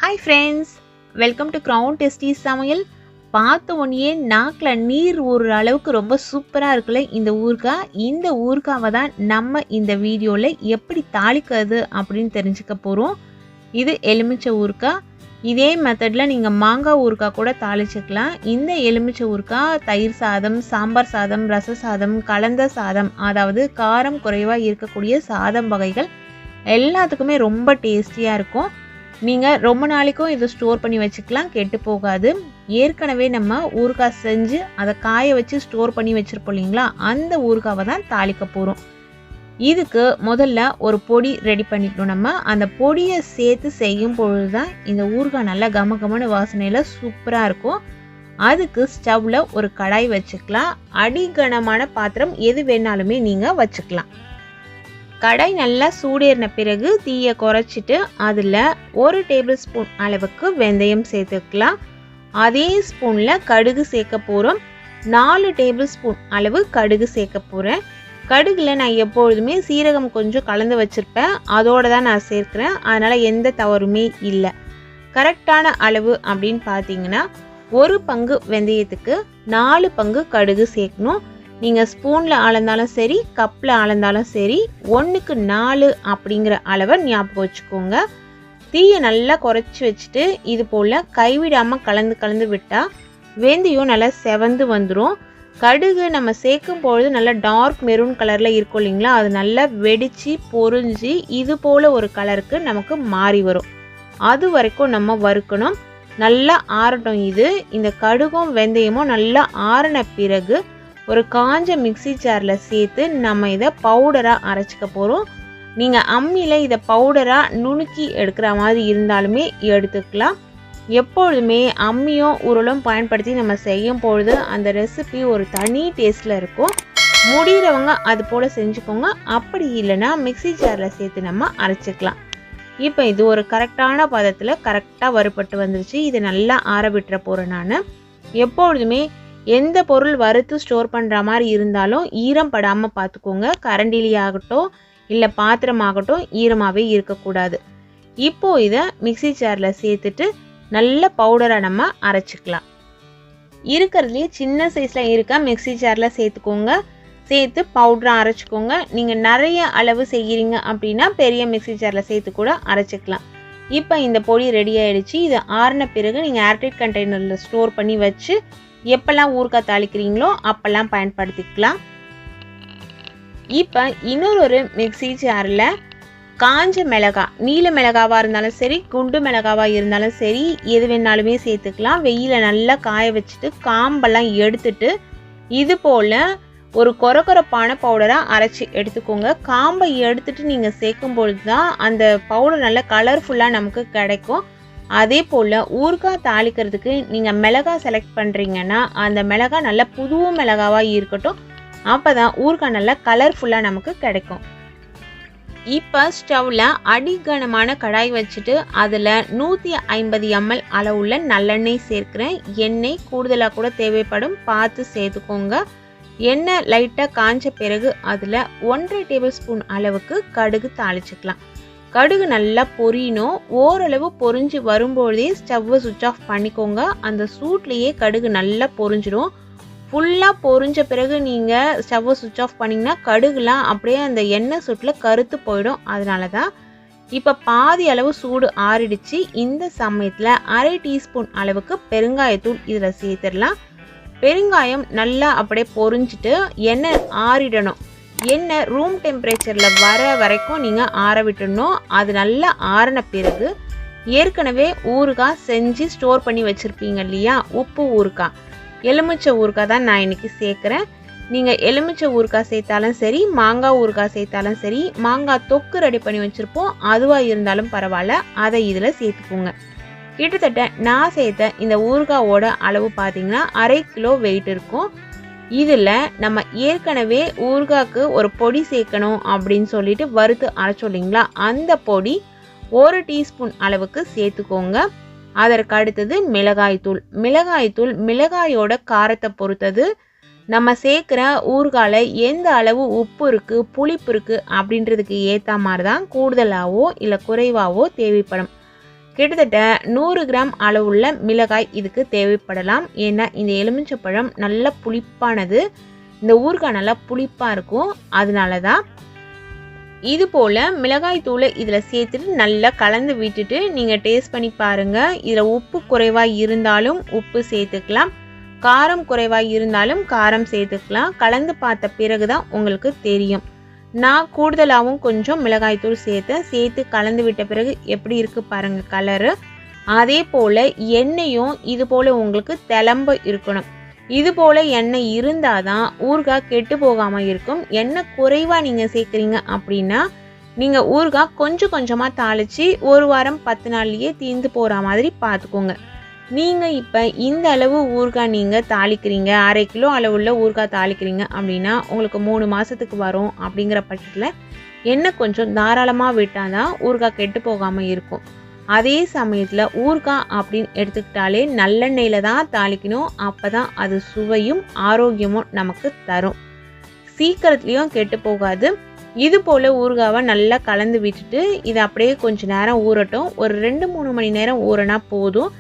Hi friends, welcome to Crown Tasty Samayal. பார்த்த உடனே நாக்கில் நீர் ஊறுற அளவுக்கு ரொம்ப சூப்பராக இருக்குல்ல இந்த ஊறுகாய். இந்த ஊறுகாவை தான் நம்ம இந்த வீடியோவில் எப்படி தாளிக்கிறது அப்படின்னு தெரிஞ்சுக்க போகிறோம். இது எலுமிச்சை ஊறுகாய். இதே மெத்தடில் நீங்கள் மாங்காய் ஊறுகாய் கூட தாளிச்சுக்கலாம். இந்த எலுமிச்சை ஊறுகாய் தயிர் சாதம், சாம்பார் சாதம், ரச சாதம், கலந்த சாதம், அதாவது காரம் குறைவாக இருக்கக்கூடிய சாதம் வகைகள் எல்லாத்துக்குமே ரொம்ப டேஸ்டியாக இருக்கும். நீங்கள் ரொம்ப நாளைக்கும் இதை ஸ்டோர் பண்ணி வச்சுக்கலாம், கெட்டு போகாது. ஏற்கனவே நம்ம ஊறுகாய் செஞ்சு அதை காய வச்சு ஸ்டோர் பண்ணி வச்சுருப்போம் இல்லைங்களா, அந்த ஊறுகாவை தான் தாளிக்க போகிறோம். இதுக்கு முதல்ல ஒரு பொடி ரெடி பண்ணிக்கணும். நம்ம அந்த பொடியை சேர்த்து செய்யும் பொழுது தான் இந்த ஊறுகாய் நல்லா கமகமான வாசனையில் சூப்பராக இருக்கும். அதுக்கு ஸ்டவ்வில் ஒரு கடாய் வச்சுக்கலாம். அடிகனமான பாத்திரம் எது வேணாலுமே நீங்கள் வச்சுக்கலாம். கடாய் நல்லா சூடேறின பிறகு தீயை குறைச்சிட்டு அதில் 1 டேபிள் ஸ்பூன் அளவுக்கு வெந்தயம் சேர்த்துக்கலாம். அதே ஸ்பூனில் கடுகு சேர்க்க போகிறோம். 4 டேபிள் ஸ்பூன் அளவு கடுகு சேர்க்க போகிறேன். கடுகில் நான் எப்பொழுதுமே சீரகம் கொஞ்சம் கலந்து வச்சுருப்பேன், அதோடு தான் நான் சேர்க்குறேன். அதனால் எந்த தவறுமே இல்லை. கரெக்டான அளவு அப்படின்னு பார்த்தீங்கன்னா 1 பங்கு வெந்தயத்துக்கு 4 பங்கு கடுகு சேர்க்கணும். நீங்கள் ஸ்பூனில் அளந்தாலும் சரி, கப்பில் அளந்தாலும் சரி, 1க்கு 4 அப்படிங்கிற அளவை ஞாபகம் வச்சுக்கோங்க. தீயை நல்லா குறைச்சி வச்சுட்டு இது போல் கைவிடாமல் கலந்து விட்டால் வெந்தயம் நல்லா செவந்து வந்துடும். கடுகு நம்ம சேர்க்கும் பொழுது நல்லா டார்க் மெரூன் கலரில் இருக்கும் இல்லைங்களா, அது நல்லா வெடித்து பொரிஞ்சு இது போல் ஒரு கலருக்கு நமக்கு மாறி வரும். அது வரைக்கும் நம்ம வறுக்கணும். நல்லா ஆறட்டும். இந்த கடுகும் வெந்தயமும் நல்லா ஆறின பிறகு ஒரு காஞ்ச மிக்சி ஜாரில் சேர்த்து நம்ம இதை பவுடராக அரைச்சிக்க போகிறோம். நீங்கள் அம்மியில் இதை பவுடராக நுணுக்கி எடுக்கிற மாதிரி இருந்தாலுமே எடுத்துக்கலாம். எப்பொழுதுமே அம்மியும் உருளும் பயன்படுத்தி நம்ம செய்யும் பொழுது அந்த ரெசிபி ஒரு தனி டேஸ்ட்டில் இருக்கும். முடிகிறவங்க அது போல் செஞ்சுக்கோங்க. அப்படி இல்லைன்னா மிக்சி ஜாரில் சேர்த்து நம்ம அரைச்சிக்கலாம். இப்போ இது ஒரு கரெக்டான பதத்தில் கரெக்டாக வறுபட்டு வந்துருச்சு. இதை நல்லா ஆற விட்டுற போகிறேன். நான் எப்பொழுதுமே எந்த பொருள் வறுத்து ஸ்டோர் பண்ணுற மாதிரி இருந்தாலும் ஈரம் படாமல் பார்த்துக்கோங்க. கரண்டிலியாகட்டும் இல்லை பாத்திரமாகட்டும் ஈரமாகவே இருக்கக்கூடாது. இப்போது இதை மிக்சி ஜாரில் சேர்த்துட்டு நல்ல பவுடராக நம்ம அரைச்சிக்கலாம். இருக்கிறதுலேயே சின்ன சைஸில் இருக்க மிக்சி ஜாரில் சேர்த்துக்கோங்க. சேர்த்து பவுடராக அரைச்சிக்கோங்க. நீங்கள் நிறைய அளவு செய்கிறீங்க அப்படின்னா பெரிய மிக்சி ஜாரில் சேர்த்து கூட அரைச்சிக்கலாம். இப்போ இந்த பொடி ரெடி ஆகிடுச்சு. இதை ஆறின பிறகு நீங்கள் ஏர்டைட் கண்டெய்னரில் ஸ்டோர் பண்ணி வச்சு எப்பெல்லாம் ஊறுகாய் தாளிக்கிறீங்களோ அப்பெல்லாம் பயன்படுத்திக்கலாம். இப்போ இன்னொரு மிக்சி ஜாரில் காஞ்ச மிளகாய், நீல மிளகாவாக இருந்தாலும் சரி, குண்டு மிளகாவாக இருந்தாலும் சரி, எது வேணாலுமே சேர்த்துக்கலாம். வெயில நல்லா காய வச்சுட்டு காம்பெல்லாம் எடுத்துட்டு இது போல் ஒரு கொரகொரப்பான பவுடராக அரைச்சி எடுத்துக்கோங்க. காம்பை எடுத்துட்டு நீங்கள் சேர்க்கும் பொழுது தான் அந்த பவுடர் நல்லா கலர்ஃபுல்லாக நமக்கு கிடைக்கும். அதே போல் ஊறுகாய் தாளிக்கிறதுக்கு நீங்கள் மிளகாய் செலக்ட் பண்ணுறீங்கன்னா அந்த மிளகாய் நல்லா புது மிளகாவாக இருக்கட்டும். அப்போ தான் ஊறுகாய் நல்லா கலர்ஃபுல்லாக நமக்கு கிடைக்கும். இப்போ ஸ்டவ்வில் அடிகனமான கடாய் வச்சுட்டு அதில் 150 ml அளவுள்ள நல்லெண்ணெய் சேர்க்குறேன். எண்ணெய் கூடுதலாக கூட தேவைப்படும், பார்த்து சேர்த்துக்கோங்க. எண்ணெய் லைட்டாக காஞ்ச பிறகு அதில் 1.5 டேபிள் ஸ்பூன் அளவுக்கு கடுகு தாளிச்சுக்கலாம். கடுகு நல்லா பொரியணும். ஓரளவு பொரிஞ்சு வரும்பொழுதே ஸ்டவ்வை சுவிட்ச் ஆஃப் பண்ணிக்கோங்க. அந்த சூட்லேயே கடுகு நல்லா பொரிஞ்சிடும். ஃபுல்லாக பொரிஞ்ச பிறகு நீங்கள் ஸ்டவ்வை சுவிட்ச் ஆஃப் பண்ணிங்கன்னா கடுகுலாம் அப்படியே அந்த எண்ணெய் சூட்டில் கருத்து போயிடும். அதனால தான். இப்போ பாதி அளவு சூடு ஆறிடுச்சு. இந்த சமயத்தில் 1/2 டீஸ்பூன் அளவுக்கு பெருங்காயத்தூள் இதில் சேர்த்துடலாம். பெருங்காயம் நல்லா அப்படியே பொரிஞ்சிட்டு எண்ணெய் ஆறிடணும். எண்ணெய் ரூம் டெம்பரேச்சரில் வர வரைக்கும் நீங்கள் ஆற விட்டுடணும். அது நல்லா ஆறின பிறகு ஏற்கனவே ஊறுகாய் செஞ்சு ஸ்டோர் பண்ணி வச்சுருப்பீங்க இல்லையா, உப்பு ஊறுகாய், எலுமிச்சை ஊறுகாய் தான் நான் இன்றைக்கி சேர்க்குறேன். நீங்கள் எலுமிச்சை ஊறுகாய் சேர்த்தாலும் சரி, மாங்காய் ஊறுகாய் சேர்த்தாலும் சரி, மாங்காய் தொக்கு ரெடி பண்ணி வச்சுருப்போம் அதுவாக இருந்தாலும் பரவாயில்ல, அதை இதில் சேர்த்துக்கோங்க. கிட்டத்தட்ட நான் சேர்த்த இந்த ஊறுகாயோட அளவு பார்த்தீங்கன்னா 1/2 கிலோ வெயிட் இருக்கும். இதில் நம்ம ஏற்கனவே ஊறுகாய்க்கு ஒரு பொடி சேர்க்கணும் அப்படின்னு சொல்லிட்டு வறுத்து அரைச்சோம் இல்லைங்களா, அந்த பொடி 1 டீஸ்பூன் அளவுக்கு சேர்த்துக்கோங்க. அதற்கு அடுத்தது மிளகாய்த்தூள் மிளகாயோட காரத்தை பொறுத்தது. நம்ம சேர்க்குற ஊறுகாயில் எந்த அளவு உப்பு இருக்குது, புளிப்பு இருக்குது அப்படின்றதுக்கு ஏற்ற மாதிரி தான் கூடுதலாகவோ இல்லை குறைவாகவோ தேவைப்படும். கிட்டத்தட்ட 100 கிராம் அளவுள்ள மிளகாய் இதுக்கு தேவைப்படலாம். ஏன்னா இந்த எலுமிச்சை பழம் நல்ல புளிப்பானது, இந்த ஊறுகாய் நல்லா புளிப்பாக இருக்கும். அதனால தான் இது போல் மிளகாய் தூளை இதில் சேர்த்துட்டு நல்லா கலந்து விட்டுட்டு நீங்கள் டேஸ்ட் பண்ணி பாருங்கள். இதில் உப்பு குறைவாக இருந்தாலும் உப்பு சேர்த்துக்கலாம், காரம் குறைவாக இருந்தாலும் காரம் சேர்த்துக்கலாம். கலந்து பார்த்த பிறகு தான் உங்களுக்கு தெரியும். நான் கூடுதலாகவும் கொஞ்சம் மிளகாய் தூள் சேர்த்து கலந்து விட்ட பிறகு எப்படி இருக்குது பாருங்கள் கலரு. அதே போல் எண்ணெயும் இது போல் உங்களுக்கு திளம்ப இருக்கணும். இது போல் எண்ணெய் இருந்தால் தான் ஊறுகாய் கெட்டு போகாமல் இருக்கும். எண்ணெய் குறைவாக நீங்கள் சேர்க்குறீங்க அப்படின்னா நீங்கள் ஊறுகாய் கொஞ்சம் கொஞ்சமாக தாளித்து 1 வாரம் 10 நாள்லேயே தீர்ந்து போகிற மாதிரி பார்த்துக்கோங்க. நீங்கள் இப்போ இந்த அளவு ஊறுகாய் நீங்கள் தாளிக்கிறீங்க, 1/2 கிலோ அளவுள்ள ஊறுகாய் தாளிக்கிறீங்க அப்படின்னா உங்களுக்கு 3 மாதத்துக்கு வரும். அப்படிங்கிற பட்சத்தில் எண்ணெய் கொஞ்சம் தாராளமாக விட்டால் தான் ஊறுகாய் கெட்டு போகாமல் இருக்கும். அதே சமயத்தில் ஊறுகாய் அப்படின்னு எடுத்துக்கிட்டாலே நல்லெண்ணெயில் தான் தாளிக்கணும். அப்போ தான் அது சுவையும் ஆரோக்கியமும் நமக்கு தரும், சீக்கிரத்துலேயும் கெட்டு போகாது. இது போல் ஊறுகாவை நல்லா கலந்து விட்டுட்டு இதை அப்படியே கொஞ்சம் நேரம் ஊறட்டும். ஒரு 2-3 மணி நேரம் ஊறினா போதும்.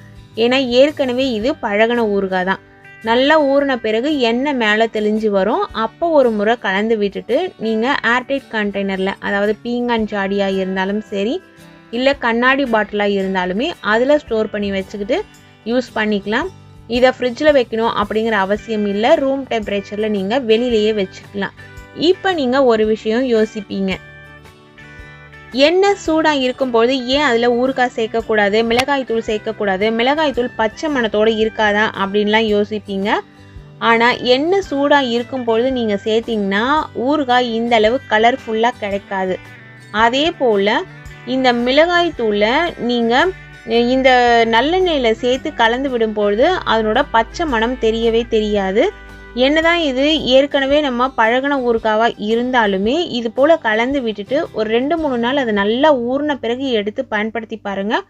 ஏன்னா ஏற்கனவே இது பழகின ஊறுகாய் தான். நல்லா ஊறின பிறகு எண்ணெய் மேலே தெளிஞ்சு வரும். அப்போ ஒரு முறை கலந்து விட்டுட்டு நீங்கள் ஏர்டைட் கண்டெய்னரில், அதாவது பீங்கான் ஜாடியாக இருந்தாலும் சரி இல்லை கண்ணாடி பாட்டிலாக இருந்தாலுமே அதில் ஸ்டோர் பண்ணி வச்சுக்கிட்டு யூஸ் பண்ணிக்கலாம். இதை ஃப்ரிட்ஜில் வைக்கணும் அப்படிங்கிற அவசியம் இல்லை. ரூம் டெம்பரேச்சரில் நீங்கள் வெளியிலேயே வச்சுக்கலாம். இப்போ நீங்கள் ஒரு விஷயம் யோசிப்பீங்க, எண்ணெய் சூடாக இருக்கும்பொழுது ஏன் அதில் ஊறுகாய் சேர்க்கக்கூடாது, மிளகாய் தூள் சேர்க்கக்கூடாது, மிளகாய் தூள் பச்சை மணத்தோடு இருக்காதா அப்படின்லாம் யோசிப்பீங்க. ஆனால் எண்ணெய் சூடாக இருக்கும்பொழுது நீங்கள் சேர்த்திங்கன்னா ஊறுகாய் இந்த அளவு கலர்ஃபுல்லாக கிடைக்காது. அதே போல் இந்த மிளகாய் தூளை நீங்கள் இந்த நல்லெண்ணெயில் சேர்த்து கலந்து விடும்பொழுது அதனோட பச்சை மணம் தெரியவே தெரியாது. என்னதான் இது ஏற்கனவே நம்ம பழகின ஊறுகாவாக இருந்தாலுமே இது போல் கலந்து விட்டுட்டு ஒரு 2-3 நாள் அது நல்லா ஊறின பிறகு எடுத்து பயன்படுத்தி பாருங்கள்.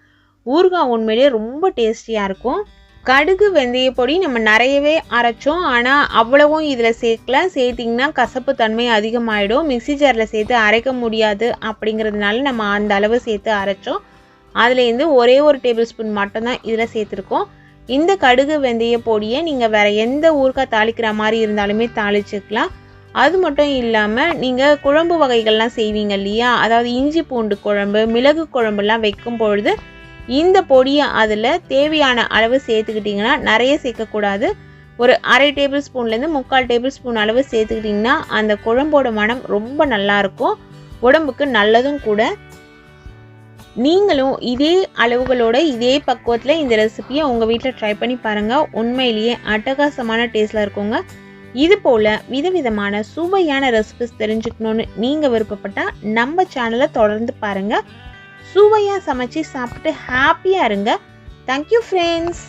ஊறுகாய் உண்மையிலேயே ரொம்ப டேஸ்டியாக இருக்கும். கடுகு வெந்தய பொடி நம்ம நிறையவே அரைச்சோம், ஆனால் அவ்வளவும் இதில் சேர்த்திங்கன்னா கசப்பு தன்மை அதிகமாகிடும். மிக்சி ஜாரில் சேர்த்து அரைக்க முடியாது. அப்படிங்கிறதுனால நம்ம அந்த அளவு சேர்த்து அரைச்சோம். அதுலேருந்து ஒரே 1 டேபிள் ஸ்பூன் மட்டும்தான் இதில் சேர்த்துருக்கோம். இந்த கடுகு வெந்தய பொடியை நீங்கள் வேறு எந்த ஊறுகாய் தாளிக்கிற மாதிரி இருந்தாலுமே தாளிச்சுக்கலாம். அது மட்டும் இல்லாமல் நீங்கள் குழம்பு வகைகள்லாம் செய்வீங்க இல்லையா, அதாவது இஞ்சி பூண்டு குழம்பு, மிளகு குழம்புலாம் வைக்கும் பொழுது இந்த பொடியை அதில் தேவையான அளவு சேர்த்துக்கிட்டிங்கன்னா, நிறைய சேர்க்கக்கூடாது, ஒரு 1/2 டேபிள் ஸ்பூன்லேருந்து 3/4 டேபிள் ஸ்பூன் அளவு சேர்த்துக்கிட்டிங்கன்னா அந்த குழம்போட மனம் ரொம்ப நல்லாயிருக்கும், உடம்புக்கு நல்லதும் கூட. நீங்களும் இதே அளவுகளோட இதே பக்குவத்தில் இந்த ரெசிபியை உங்கள் வீட்டில் ட்ரை பண்ணி பாருங்கள். உண்மையிலேயே அட்டகாசமான டேஸ்ட்டில் இருக்குங்க. இது போல் விதவிதமான சுவையான ரெசிபிஸ் தெரிஞ்சுக்கணுன்னு நீங்கள் விருப்பப்பட்டால் நம்ம சேனலை தொடர்ந்து பாருங்கள். சுவையாக சமைச்சு சாப்பிட்டு ஹாப்பியாக இருங்க. Thank you friends.